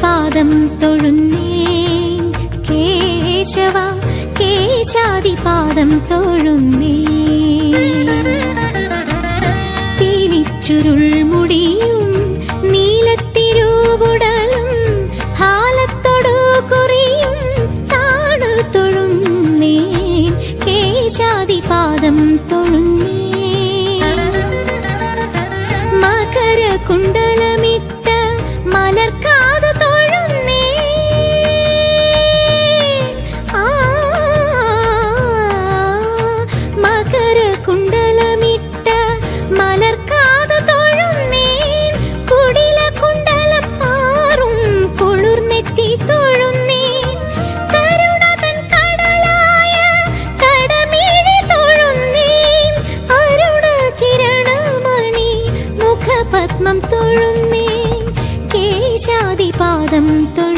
കേശാദിപാദം തൊഴുന്നേൻ കേശവ കേശാദിപാദം തൊഴുന്നേൻ പീലിച്ചുരുൾ മുടിയും നീലത്തിരൂവുടലും ഹാലത്തൊടു കുറിയും താണു തൊഴുന്നേൻ കേശാദിപാദം തൊഴുന്നേൻ മകരകുണ്ടലമിട്ട മലർക്കാതു തൊഴുന്നേൻ മകരകുണ്ടലമിട്ട മലർക്കാതു തൊഴുന്നേൻ കുടിലകുണ്ടലപ്പാറും കുളിർനെറ്റി തൊഴുന്നേൻ കരുണതൻ കടലായ കടമിഴി തൊഴുന്നേൻ അരുണ കിരണമണി മുഖപത്മം തൊഴുന്നേൻ കേശാദിപാദം തൊഴുന്നേൻ